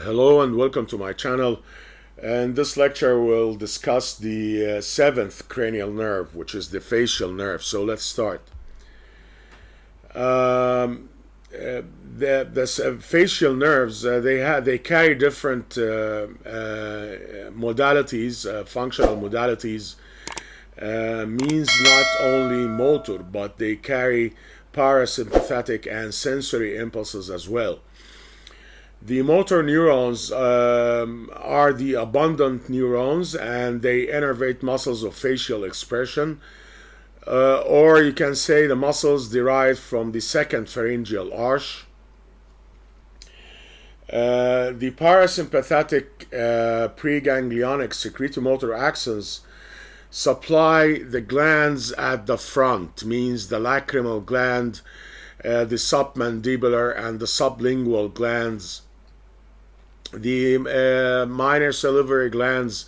Hello and welcome to my channel. And this lecture will discuss the seventh cranial nerve, which is the facial nerve. So let's start. The facial nerves, they carry different modalities, functional modalities. Means not only motor, but they carry parasympathetic and sensory impulses as well. The motor neurons are the abundant neurons, and they innervate muscles of facial expression, or you can say the muscles derived from the second pharyngeal arch. The parasympathetic preganglionic secretomotor axons supply the glands at the front, means the lacrimal gland, the submandibular and the sublingual glands. The minor salivary glands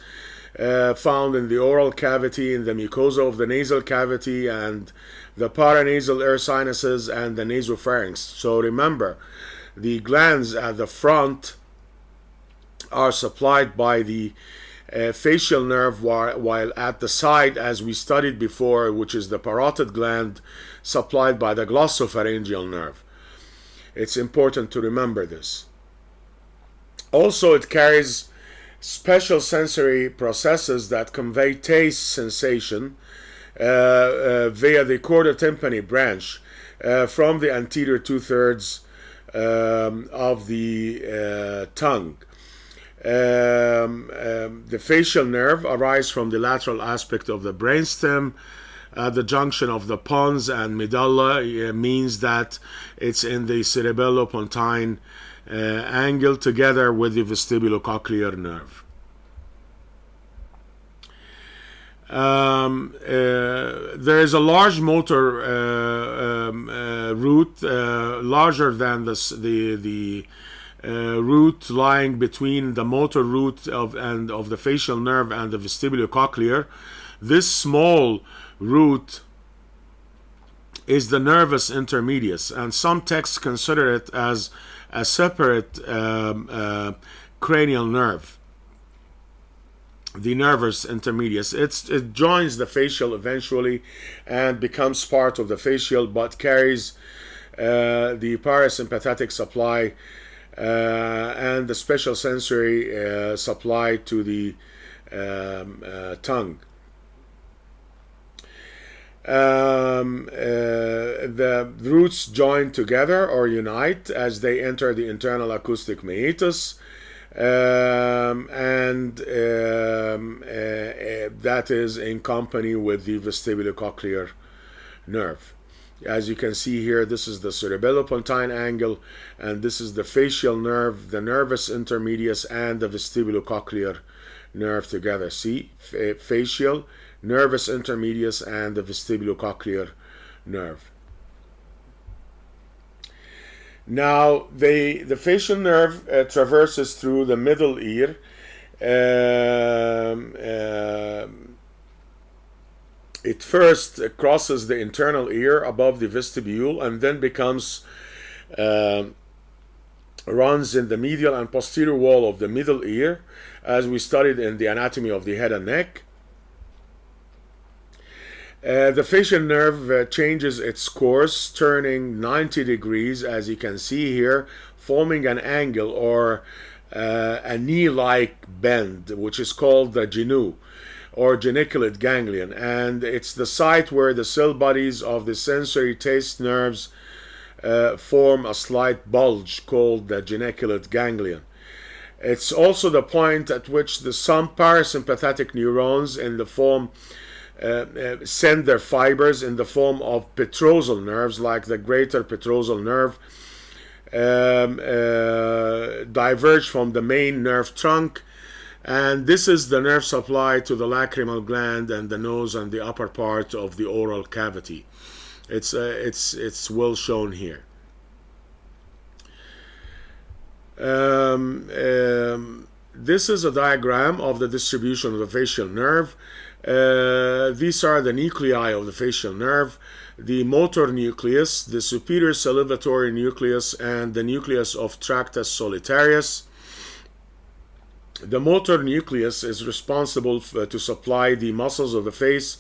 found in the oral cavity, in the mucosa of the nasal cavity, and the paranasal air sinuses and the nasopharynx. So remember, the glands at the front are supplied by the facial nerve, while at the side, as we studied before, which is the parotid gland, supplied by the glossopharyngeal nerve. It's important to remember this. Also, it carries special sensory processes that convey taste sensation via the Chordae Tympani branch from the anterior two-thirds of the tongue. The facial nerve arises from the lateral aspect of the brainstem at the junction of the pons and medulla. Means that it's in the cerebellopontine angle together with the vestibulocochlear nerve. There is a large motor root, larger than the root lying between the motor root of the facial nerve and the vestibulocochlear. This small root is the nervus intermedius, and some texts consider it as a separate cranial nerve, the nervus intermedius. It joins the facial eventually and becomes part of the facial, but carries the parasympathetic supply and the special sensory supply to the tongue. The roots join together or unite as they enter the internal acoustic meatus, and that is in company with the vestibulocochlear nerve. As you can see here, this is the cerebellopontine angle, and this is the facial nerve, the nervus intermedius, and the vestibulocochlear nerve together. See, facial, nervus intermedius, and the vestibulocochlear nerve. Now, the facial nerve traverses through the middle ear. It first crosses the internal ear above the vestibule, and then runs in the medial and posterior wall of the middle ear, as we studied in the anatomy of the head and neck. The facial nerve changes its course, turning 90 degrees, as you can see here, forming an angle or a knee-like bend, which is called the genu or geniculate ganglion, and it's the site where the cell bodies of the sensory taste nerves form a slight bulge called the geniculate ganglion. It's also the point at which some parasympathetic neurons in the form send their fibers in the form of petrosal nerves, like the greater petrosal nerve, diverge from the main nerve trunk, and this is the nerve supply to the lacrimal gland and the nose and the upper part of the oral cavity. It's well shown here. This is a diagram of the distribution of the facial nerve. These are the nuclei of the facial nerve: the motor nucleus, the superior salivatory nucleus, and the nucleus of tractus solitarius. The motor nucleus is responsible to supply the muscles of the face,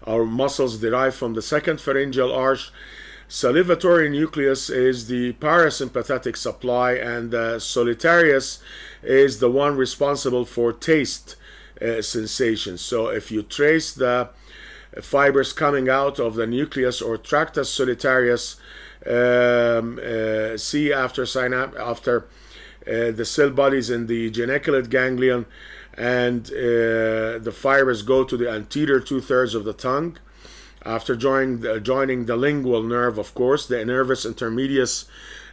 or muscles derived from the second pharyngeal arch. Salivatory nucleus is the parasympathetic supply, and the solitarius is the one responsible for taste sensation. So if you trace the fibers coming out of the nucleus or tractus solitarius, see after the cell bodies in the geniculate ganglion, and the fibers go to the anterior 2/3 of the tongue. After joining the lingual nerve, of course, the nervus intermedius,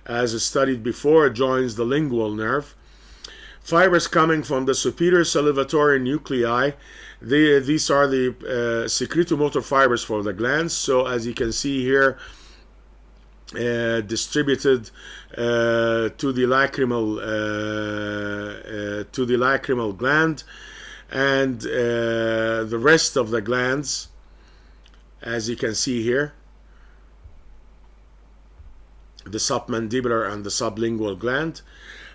as studied before, joins the lingual nerve. Fibers coming from the superior salivatory nuclei. These are the secretomotor fibers for the glands. So as you can see here, distributed to the lacrimal gland, and the rest of the glands, as you can see here, the submandibular and the sublingual gland.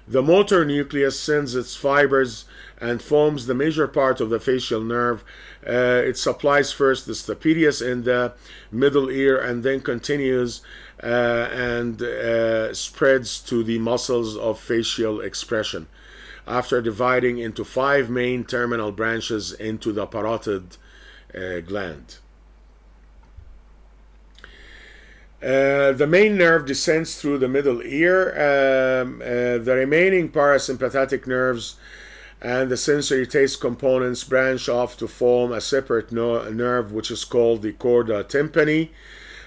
The motor nucleus sends its fibers and forms the major part of the facial nerve. It supplies first the stapedius in the middle ear, and then continues and spreads to the muscles of facial expression, after dividing into 5 main terminal branches into the parotid gland. The main nerve descends through the middle ear. The remaining parasympathetic nerves and the sensory taste components branch off to form a separate nerve, which is called the Chordae Tympani.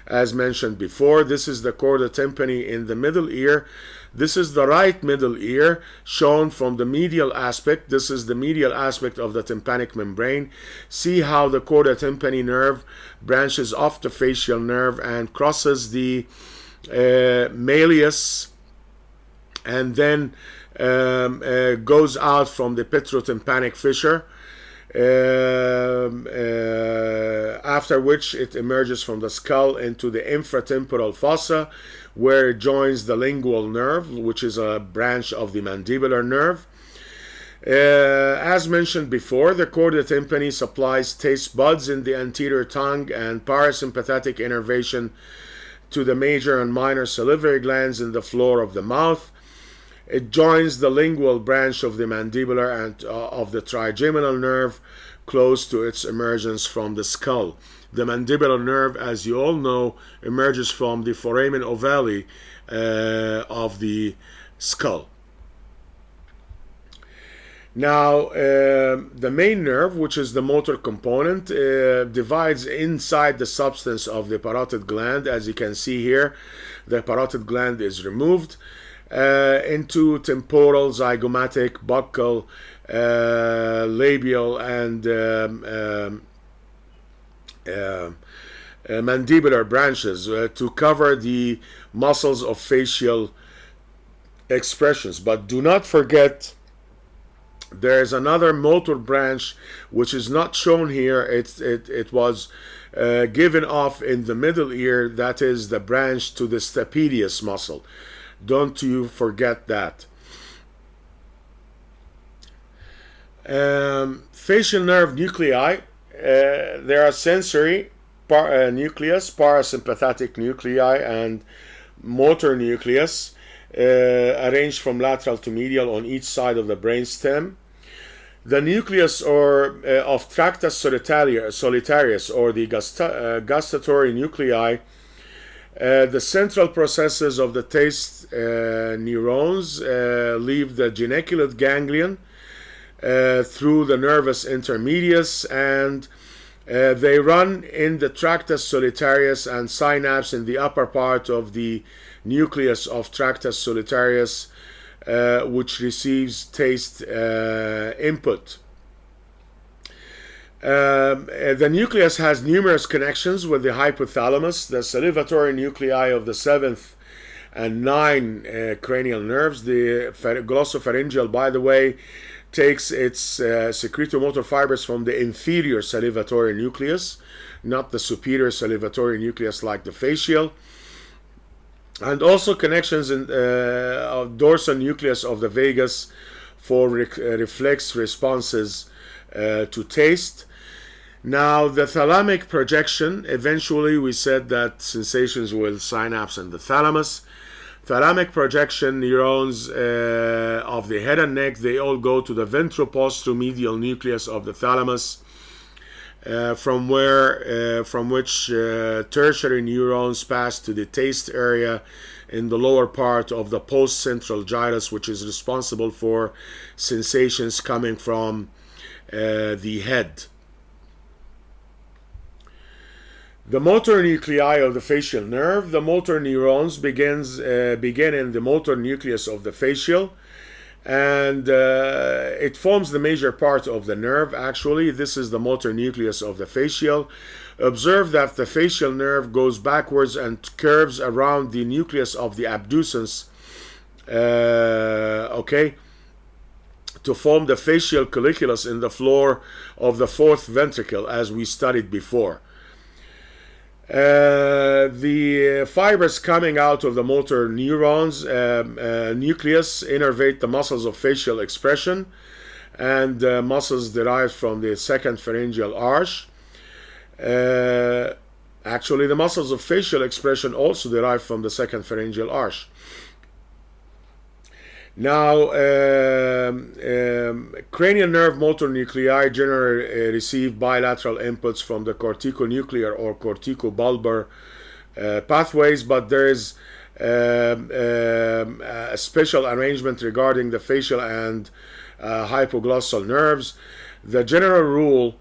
As mentioned before, this is the Chordae Tympani in the middle ear. This is the right middle ear, shown from the medial aspect. This is the medial aspect of the tympanic membrane. See how the Chordae Tympani nerve branches off the facial nerve and crosses the malleus, and then goes out from the petrotympanic fissure, after which it emerges from the skull into the infratemporal fossa, where it joins the lingual nerve, which is a branch of the mandibular nerve. As mentioned before, the Chordae Tympani supplies taste buds in the anterior tongue and parasympathetic innervation to the major and minor salivary glands in the floor of the mouth. It joins the lingual branch of the mandibular and of the trigeminal nerve close to its emergence from the skull. The mandibular nerve, as you all know, emerges from the foramen ovale of the skull. Now, the main nerve, which is the motor component, divides inside the substance of the parotid gland. As you can see here, the parotid gland is removed into temporal, zygomatic, buccal, labial, and mandibular branches to cover the muscles of facial expressions. But do not forget, there is another motor branch which is not shown here. It was given off in the middle ear. That is the branch to the stapedius muscle. Don't you forget that. Facial nerve nuclei. There are sensory nucleus, parasympathetic nuclei, and motor nucleus, arranged from lateral to medial on each side of the brainstem. The nucleus of tractus solitarius, or the gustatory nuclei, the central processes of the taste neurons leave the geniculate ganglion through the nervus intermedius, and they run in the tractus solitarius and synapse in the upper part of the nucleus of tractus solitarius, which receives taste input. The nucleus has numerous connections with the hypothalamus. The salivatory nuclei of the 7th and 9 cranial nerves. The glossopharyngeal, by the way, takes its secretomotor fibers from the inferior salivatory nucleus, not the superior salivatory nucleus like the facial. And also connections in dorsal nucleus of the vagus for reflex responses to taste. Now, the thalamic projection, eventually we said that sensations will synapse in the thalamus. Thalamic projection neurons of the head and neck, they all go to the ventroposteromedial nucleus of the thalamus, from which tertiary neurons pass to the taste area in the lower part of the post-central gyrus, which is responsible for sensations coming from the head. The motor nuclei of the facial nerve. The motor neurons begin in the motor nucleus of the facial, and it forms the major part of the nerve. Actually, this is the motor nucleus of the facial. Observe that the facial nerve goes backwards and curves around the nucleus of the abducens, to form the facial colliculus in the floor of the fourth ventricle, as we studied before. The fibers coming out of the motor neurons nucleus innervate the muscles of facial expression and muscles derived from the second pharyngeal arch. Actually, the muscles of facial expression also derive from the second pharyngeal arch. Now, cranial nerve motor nuclei generally receive bilateral inputs from the corticonuclear or corticobulbar pathways, but there is a special arrangement regarding the facial and hypoglossal nerves. The general rule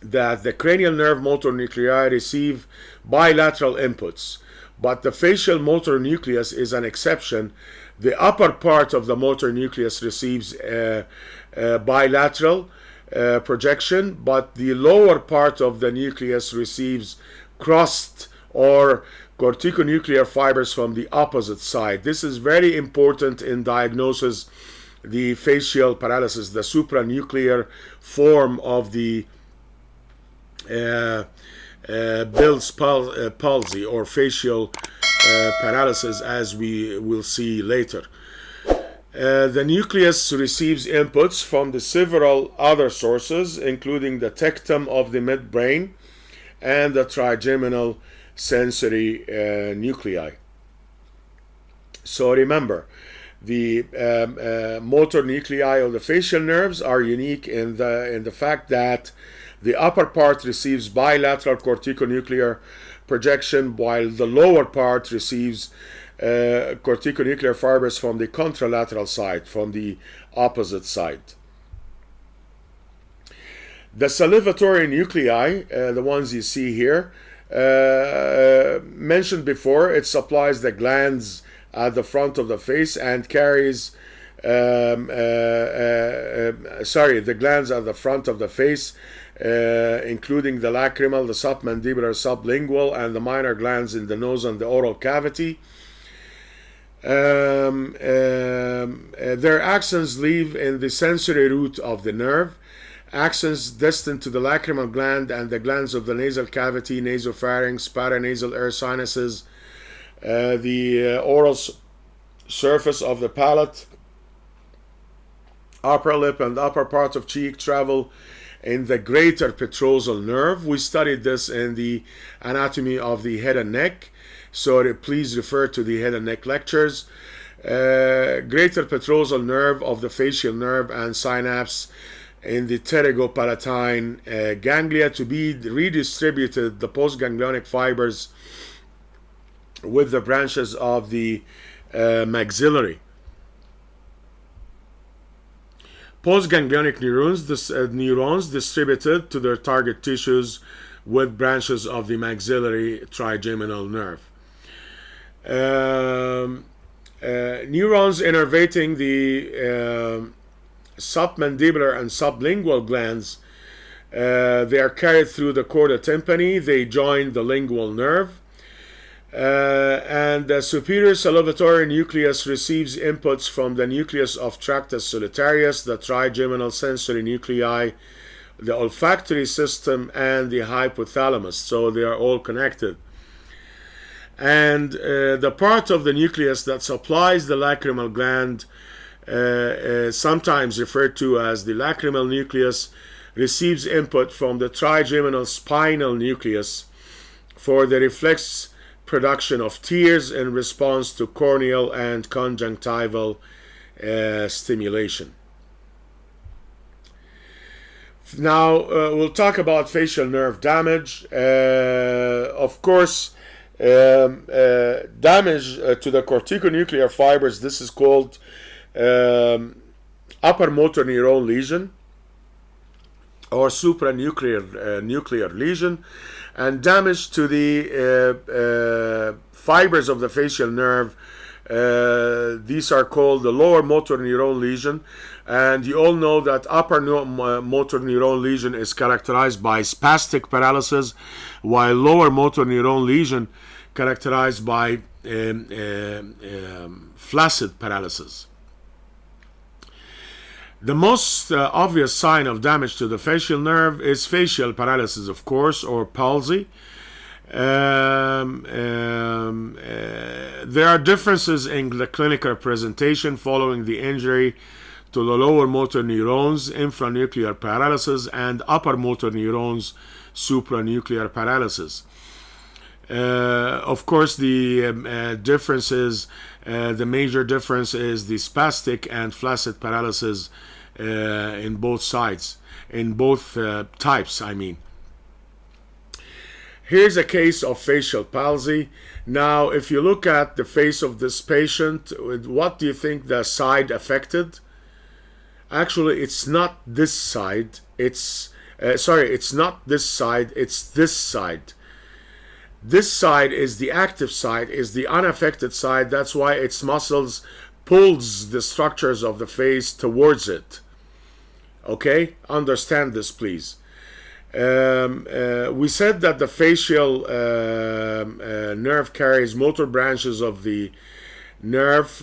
that the cranial nerve motor nuclei receive bilateral inputs, but the facial motor nucleus is an exception. The upper part of the motor nucleus receives bilateral projection, but the lower part of the nucleus receives crossed or corticonuclear fibers from the opposite side. This is very important in diagnosis the facial paralysis, the supranuclear form of the Bell's palsy or facial paralysis, as we will see later. The nucleus receives inputs from the several other sources, including the tectum of the midbrain and the trigeminal sensory nuclei. So remember, the motor nuclei of the facial nerves are unique in the fact that the upper part receives bilateral corticonuclear projection, while the lower part receives corticonuclear fibers from the contralateral side, from the opposite side. The salivatory nuclei, the ones you see here, mentioned before, it supplies the glands at the front of the face and carries the glands at the front of the face, including the lacrimal, the submandibular, sublingual, and the minor glands in the nose and the oral cavity. Their axons leave in the sensory root of the nerve. Axons destined to the lacrimal gland and the glands of the nasal cavity, nasopharynx, paranasal air sinuses, the oral surface of the palate, upper lip, and upper part of cheek travel in the greater petrosal nerve. We studied this in the anatomy of the head and neck, so please refer to the head and neck lectures. Greater petrosal nerve of the facial nerve and synapse in the pterygopalatine ganglia to be redistributed the postganglionic fibers with the branches of the maxillary. Postganglionic neurons distributed to their target tissues with branches of the maxillary trigeminal nerve. Neurons innervating the submandibular and sublingual glands, they are carried through the Chordae Tympani. They join the lingual nerve. And the superior salivatory nucleus receives inputs from the nucleus of Tractus solitarius, the trigeminal sensory nuclei, the olfactory system, and the hypothalamus. So they are all connected. And the part of the nucleus that supplies the lacrimal gland sometimes referred to as the lacrimal nucleus, receives input from the trigeminal spinal nucleus for the reflex production of tears in response to corneal and conjunctival stimulation. Now we'll talk about facial nerve damage. Of course, damage to the corticonuclear fibers, this is called upper motor neuron lesion or supranuclear nuclear lesion, and damage to the fibers of the facial nerve. These are called the lower motor neuron lesion, and you all know that upper motor neuron lesion is characterized by spastic paralysis, while lower motor neuron lesion characterized by flaccid paralysis. The most obvious sign of damage to the facial nerve is facial paralysis, of course, or palsy. There are differences in the clinical presentation following the injury to the lower motor neurons, infranuclear paralysis, and upper motor neurons, supranuclear paralysis. Of course, the differences, the major difference is the spastic and flaccid paralysis in both sides, in both types, I mean. Here's a case of facial palsy. Now, if you look at the face of this patient, what do you think the side affected? Actually, it's not this side. It's not this side. It's this side. This side is the active side, is the unaffected side. That's why its muscles pulls the structures of the face towards it. Okay, understand this, please. We said that the facial nerve carries motor branches of the nerve.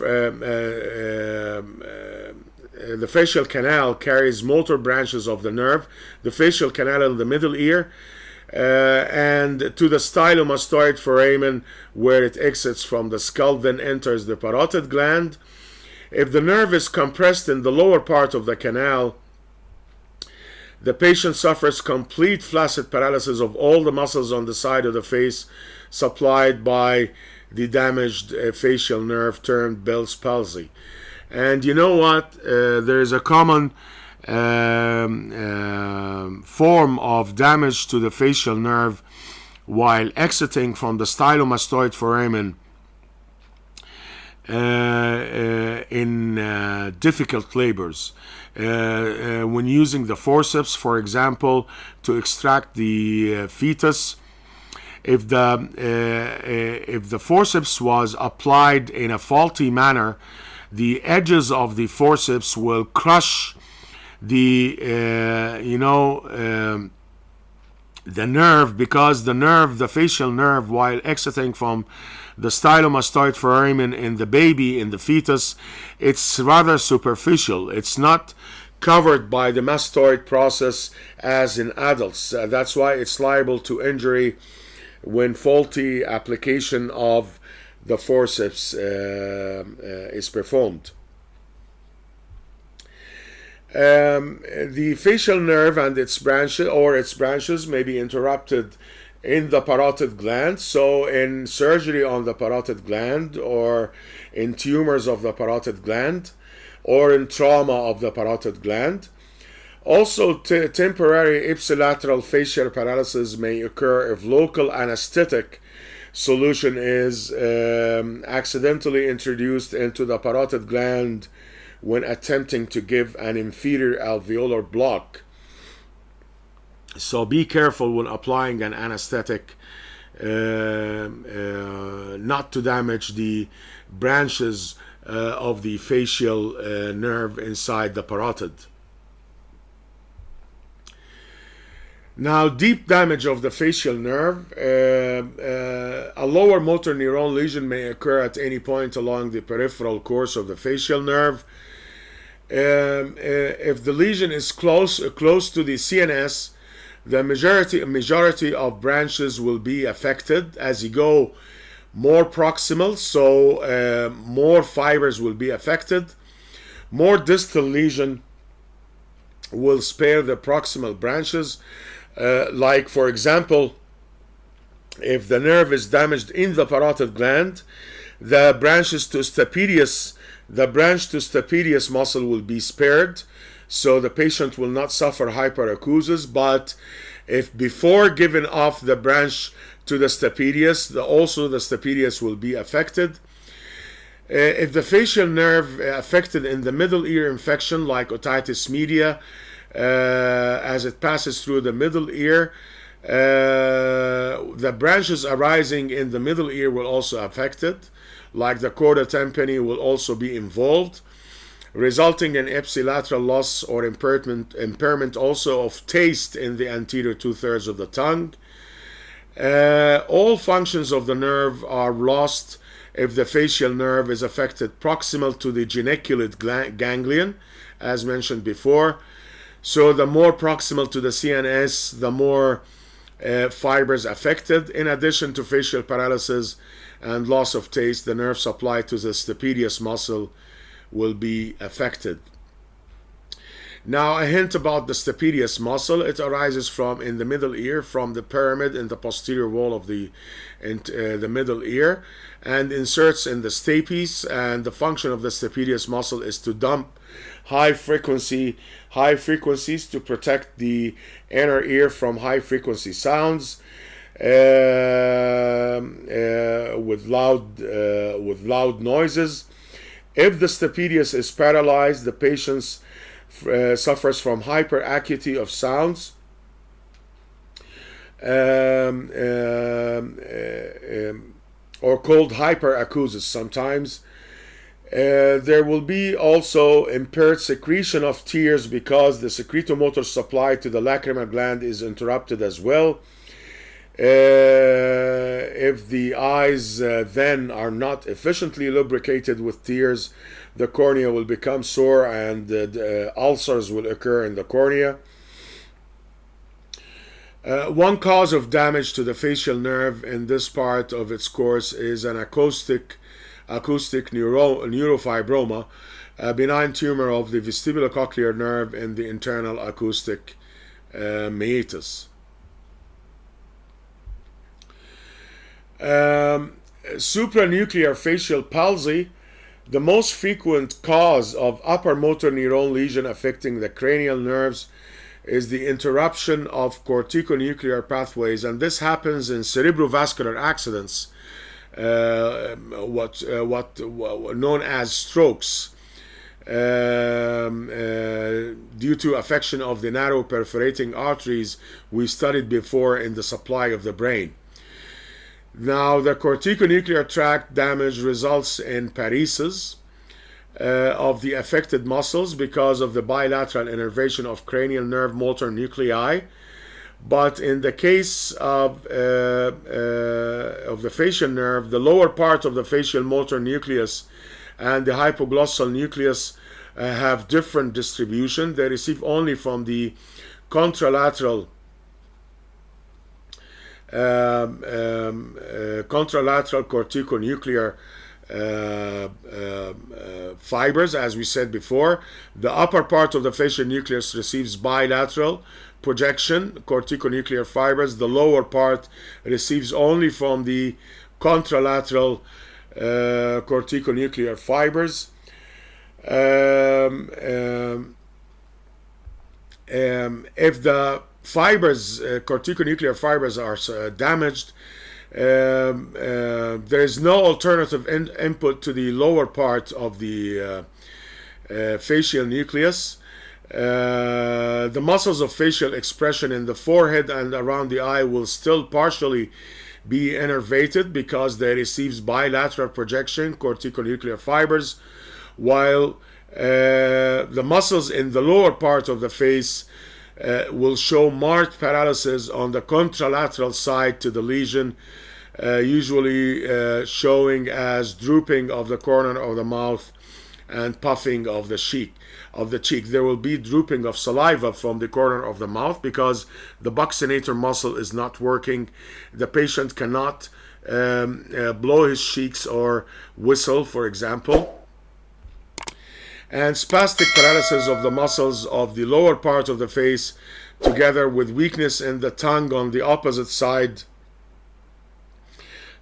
The facial canal carries motor branches of the nerve. The facial canal in the middle ear, and to the stylomastoid foramen, where it exits from the skull, then enters the parotid gland. If the nerve is compressed in the lower part of the canal, the patient suffers complete flaccid paralysis of all the muscles on the side of the face supplied by the damaged facial nerve, termed Bell's palsy. And you know what? There is a common form of damage to the facial nerve while exiting from the stylomastoid foramen in difficult labors. When using the forceps, for example, to extract the fetus, if the forceps was applied in a faulty manner, the edges of the forceps will crush the the nerve, because the facial nerve, while exiting from the stylomastoid foramen in the baby, in the fetus, it's rather superficial. It's not covered by the mastoid process as in adults. That's why it's liable to injury when faulty application of the forceps is performed. The facial nerve and its branches may be interrupted in the parotid gland. So in surgery on the parotid gland, or in tumors of the parotid gland, or in trauma of the parotid gland. Also, temporary ipsilateral facial paralysis may occur if local anesthetic solution is accidentally introduced into the parotid gland when attempting to give an inferior alveolar block. So be careful when applying an anesthetic not to damage the branches of the facial nerve inside the parotid. Now, deep damage of the facial nerve. A lower motor neuron lesion may occur at any point along the peripheral course of the facial nerve. If the lesion is close to the CNS, the majority of branches will be affected. As you go more proximal, so more fibers will be affected. More distal lesion will spare the proximal branches, like for example, if the nerve is damaged in the parotid gland, the branch to stapedius muscle will be spared, so the patient will not suffer hyperacusis. But if before giving off the branch to the stapedius, also the stapedius will be affected. If the facial nerve affected in the middle ear infection, like otitis media, as it passes through the middle ear, the branches arising in the middle ear will also affected, like the Chordae Tympani will also be involved, resulting in ipsilateral loss or impairment also of taste in the anterior 2/3 of the tongue. All functions of the nerve are lost if the facial nerve is affected proximal to the geniculate ganglion, as mentioned before. So the more proximal to the CNS, the more fibers affected. In addition to facial paralysis and loss of taste, the nerve supply to the stapedius muscle will be affected. Now, a hint about the stapedius muscle. It arises in the middle ear, from the pyramid in the posterior wall of the middle ear, and inserts in the stapes. And the function of the stapedius muscle is to dump high frequencies to protect the inner ear from high frequency sounds with loud noises. If the stapedius is paralyzed, the patient suffers from hyperacuity of sounds, or called hyperacusis sometimes. There will be also impaired secretion of tears because the secretomotor supply to the lacrimal gland is interrupted as well. If the eyes then are not efficiently lubricated with tears, the cornea will become sore and ulcers will occur in the cornea. One cause of damage to the facial nerve in this part of its course is an acoustic neurofibroma, a benign tumor of the vestibulocochlear nerve in the internal acoustic meatus. Supranuclear facial palsy. The most frequent cause of upper motor neuron lesion affecting the cranial nerves is the interruption of corticonuclear pathways, and this happens in cerebrovascular accidents, what known as strokes, due to affection of the narrow perforating arteries we studied before in the supply of the brain. Now, the corticonuclear tract damage results in paresis of the affected muscles because of the bilateral innervation of cranial nerve motor nuclei. But in the case of the facial nerve, the lower part of the facial motor nucleus and the hypoglossal nucleus have different distribution. They receive only from the contralateral corticonuclear fibers, as we said before. The upper part of the facial nucleus receives bilateral projection corticonuclear fibers. The lower part receives only from the contralateral corticonuclear fibers. If the corticonuclear fibers are damaged, there is no alternative input to the lower part of the facial nucleus. The muscles of facial expression in the forehead and around the eye will still partially be innervated because they receive bilateral projection corticonuclear fibers, while the muscles in the lower part of the face will show marked paralysis on the contralateral side to the lesion, usually showing as drooping of the corner of the mouth and puffing of the cheek. There will be drooping of saliva from the corner of the mouth because the buccinator muscle is not working. The patient cannot blow his cheeks or whistle, for example. And spastic paralysis of the muscles of the lower part of the face, together with weakness in the tongue on the opposite side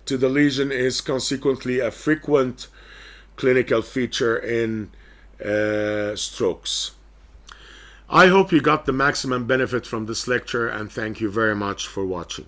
to the lesion, is consequently a frequent clinical feature in strokes. I hope you got the maximum benefit from this lecture, and thank you very much for watching.